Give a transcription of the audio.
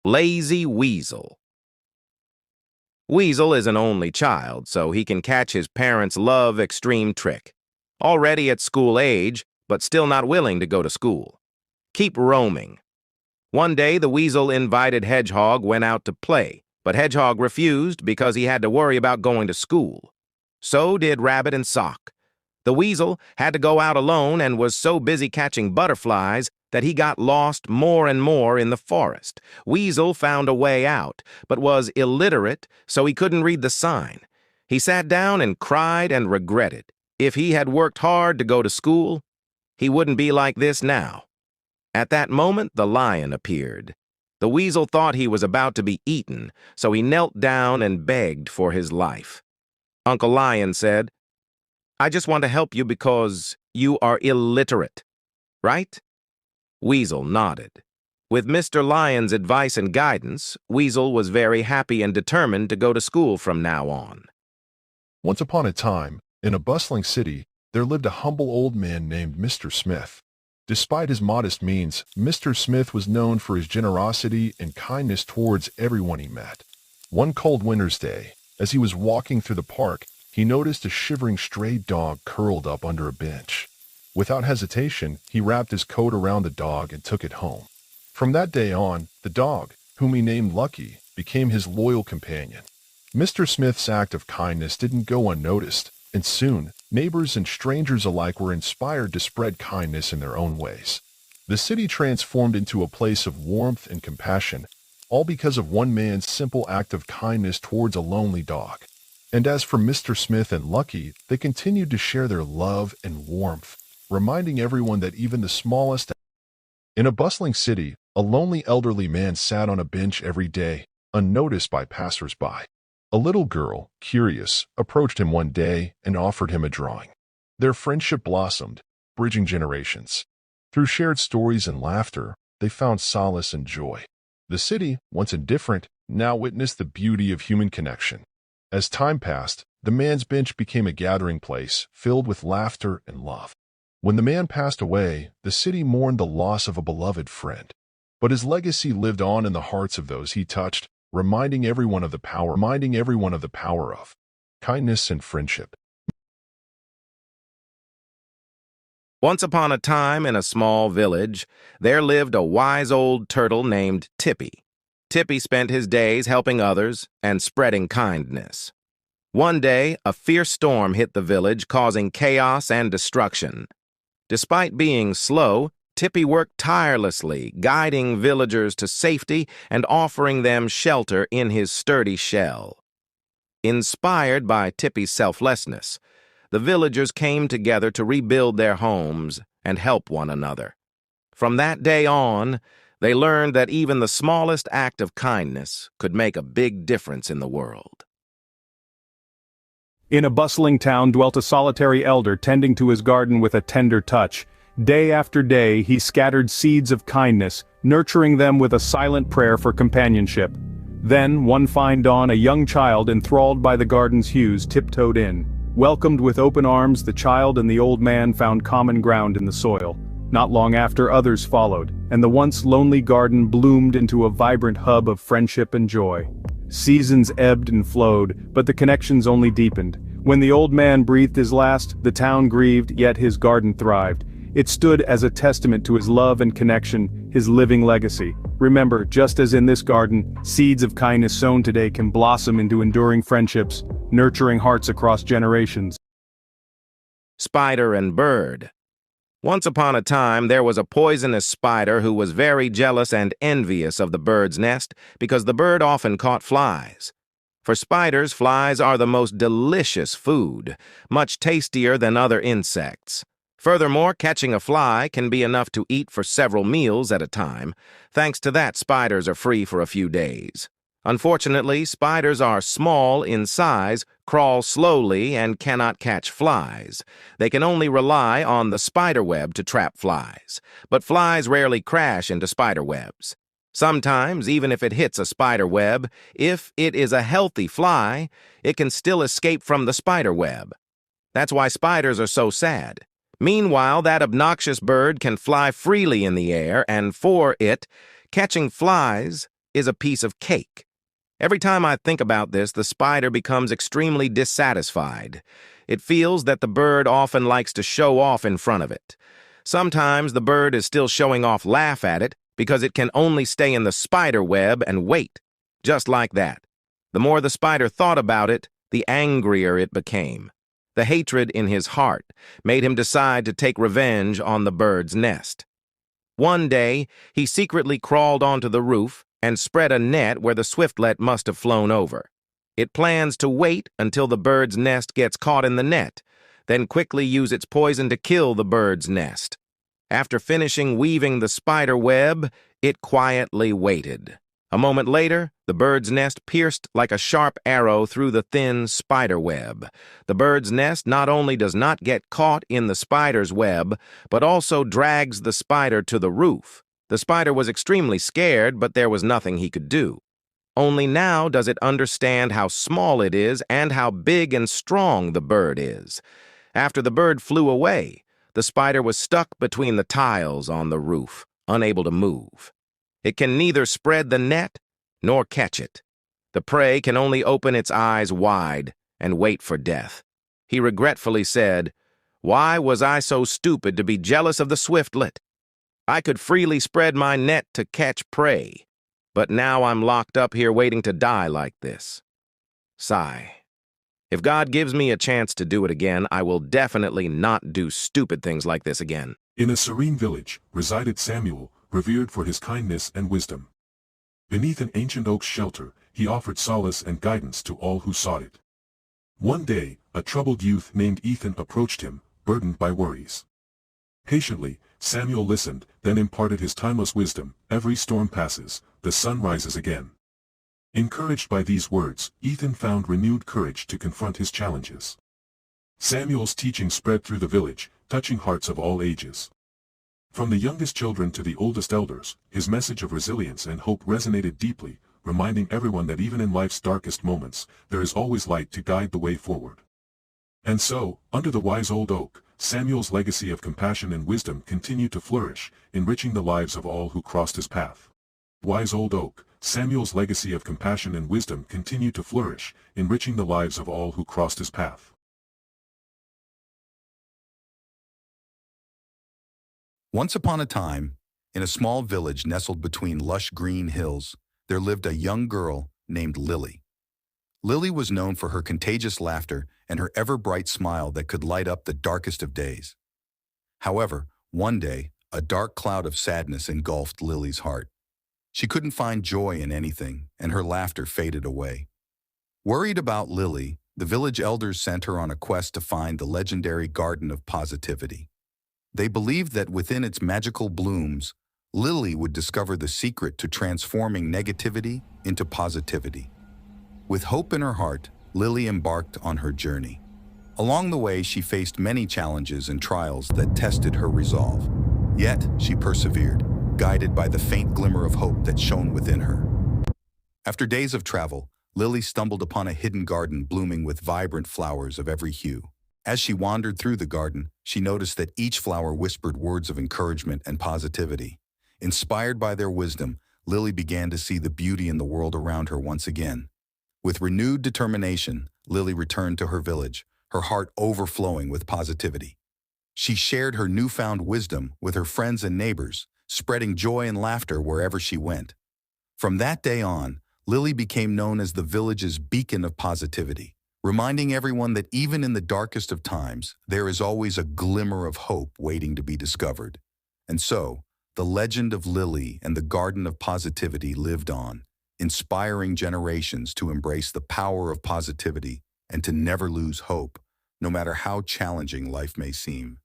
Lazy Weasel. Weasel is an only child, so he can catch his parents' love extreme trick. Already at school age, but still not willing to go to school. Keep roaming. One day, the Weasel invited Hedgehog went out to play, but Hedgehog refused because he had to worry about going to school. So did Rabbit and Sock. The Weasel had to go out alone and was so busy catching butterflies that he got lost more and more in the forest. Weasel found a way out, but was illiterate, so he couldn't read the sign. He sat down and cried and regretted. If he had worked hard to go to school, he wouldn't be like this now. At that moment, the lion appeared. The Weasel thought he was about to be eaten, so he knelt down and begged for his life. Uncle Lion said, "I just want to help you because you are illiterate, right?" Weasel nodded. With Mr. Lion's advice and guidance, Weasel was very happy and determined to go to school from now on. Once upon a time, in a bustling city, there lived a humble old man named Mr. Smith. Despite his modest means, Mr. Smith was known for his generosity and kindness towards everyone he met. One cold winter's day, as he was walking through the park, he noticed a shivering stray dog curled up under a bench. Without hesitation, he wrapped his coat around the dog and took it home. From that day on, the dog, whom he named Lucky, became his loyal companion. Mr. Smith's act of kindness didn't go unnoticed, and soon, neighbors and strangers alike were inspired to spread kindness in their own ways. The city transformed into a place of warmth and compassion, all because of one man's simple act of kindness towards a lonely dog. And as for Mr. Smith and Lucky, they continued to share their love and warmth, reminding everyone that even the smallest... In a bustling city, a lonely elderly man sat on a bench every day, unnoticed by passers-by. A little girl, curious, approached him one day and offered him a drawing. Their friendship blossomed, bridging generations. Through shared stories and laughter, they found solace and joy. The city, once indifferent, now witnessed the beauty of human connection. As time passed, the man's bench became a gathering place filled with laughter and love. When the man passed away, the city mourned the loss of a beloved friend. But his legacy lived on in the hearts of those he touched, reminding everyone of the power of kindness and friendship. Once upon a time in a small village, there lived a wise old turtle named Tippy. Tippy spent his days helping others and spreading kindness. One day, a fierce storm hit the village, causing chaos and destruction. Despite being slow, Tippy worked tirelessly, guiding villagers to safety and offering them shelter in his sturdy shell. Inspired by Tippy's selflessness, the villagers came together to rebuild their homes and help one another. From that day on, they learned that even the smallest act of kindness could make a big difference in the world. In a bustling town dwelt a solitary elder tending to his garden with a tender touch. Day after day, he scattered seeds of kindness, nurturing them with a silent prayer for companionship. Then, one fine dawn, a young child enthralled by the garden's hues tiptoed in. Welcomed with open arms, the child and the old man found common ground in the soil. Not long after, others followed, and the once lonely garden bloomed into a vibrant hub of friendship and joy. Seasons ebbed and flowed, but the connections only deepened. When the old man breathed his last, the town grieved, yet his garden thrived. It stood as a testament to his love and connection, his living legacy. Remember, just as in this garden, seeds of kindness sown today can blossom into enduring friendships, nurturing hearts across generations. Spider and Bird. Once upon a time, there was a poisonous spider who was very jealous and envious of the bird's nest because the bird often caught flies. For spiders, flies are the most delicious food, much tastier than other insects. Furthermore, catching a fly can be enough to eat for several meals at a time. Thanks to that, spiders are free for a few days. Unfortunately, spiders are small in size, crawl slowly, and cannot catch flies. They can only rely on the spider web to trap flies. But flies rarely crash into spider webs. Sometimes, even if it hits a spider web, if it is a healthy fly, it can still escape from the spider web. That's why spiders are so sad. Meanwhile, that obnoxious bird can fly freely in the air, and for it, catching flies is a piece of cake. Every time I think about this, the spider becomes extremely dissatisfied. It feels that the bird often likes to show off in front of it. Sometimes the bird is still showing off, laugh at it, because it can only stay in the spider web and wait. Just like that. The more the spider thought about it, the angrier it became. The hatred in his heart made him decide to take revenge on the bird's nest. One day, he secretly crawled onto the roof and spread a net where the swiftlet must have flown over. It plans to wait until the bird's nest gets caught in the net, then quickly use its poison to kill the bird's nest. After finishing weaving the spider web, it quietly waited. A moment later, the bird's nest pierced like a sharp arrow through the thin spider web. The bird's nest not only does not get caught in the spider's web, but also drags the spider to the roof. The spider was extremely scared, but there was nothing he could do. Only now does it understand how small it is and how big and strong the bird is. After the bird flew away, the spider was stuck between the tiles on the roof, unable to move. It can neither spread the net nor catch it. The prey can only open its eyes wide and wait for death. He regretfully said, "Why was I so stupid to be jealous of the swiftlet? I could freely spread my net to catch prey, but now I'm locked up here waiting to die like this." Sigh. If God gives me a chance to do it again, I will definitely not do stupid things like this again. In a serene village resided Samuel, revered for his kindness and wisdom. Beneath an ancient oak's shelter, he offered solace and guidance to all who sought it. One day, a troubled youth named Ethan approached him, burdened by worries. Patiently, Samuel listened, then imparted his timeless wisdom. Every storm passes, the sun rises again. Encouraged by these words, Ethan found renewed courage to confront his challenges. Samuel's teaching spread through the village, touching hearts of all ages. From the youngest children to the oldest elders, his message of resilience and hope resonated deeply, reminding everyone that even in life's darkest moments, there is always light to guide the way forward. And so, under the wise old oak, Samuel's legacy of compassion and wisdom continued to flourish, enriching the lives of all who crossed his path. Wise old oak, Samuel's legacy of compassion and wisdom continued to flourish, enriching the lives of all who crossed his path. Once upon a time, in a small village nestled between lush green hills, there lived a young girl named Lily. Lily was known for her contagious laughter and her ever-bright smile that could light up the darkest of days. However, one day, a dark cloud of sadness engulfed Lily's heart. She couldn't find joy in anything, and her laughter faded away. Worried about Lily, the village elders sent her on a quest to find the legendary Garden of Positivity. They believed that within its magical blooms, Lily would discover the secret to transforming negativity into positivity. With hope in her heart, Lily embarked on her journey. Along the way, she faced many challenges and trials that tested her resolve. Yet, she persevered, guided by the faint glimmer of hope that shone within her. After days of travel, Lily stumbled upon a hidden garden blooming with vibrant flowers of every hue. As she wandered through the garden, she noticed that each flower whispered words of encouragement and positivity. Inspired by their wisdom, Lily began to see the beauty in the world around her once again. With renewed determination, Lily returned to her village, her heart overflowing with positivity. She shared her newfound wisdom with her friends and neighbors, spreading joy and laughter wherever she went. From that day on, Lily became known as the village's beacon of positivity, reminding everyone that even in the darkest of times, there is always a glimmer of hope waiting to be discovered. And so, the legend of Lily and the Garden of Positivity lived on, inspiring generations to embrace the power of positivity and to never lose hope, no matter how challenging life may seem.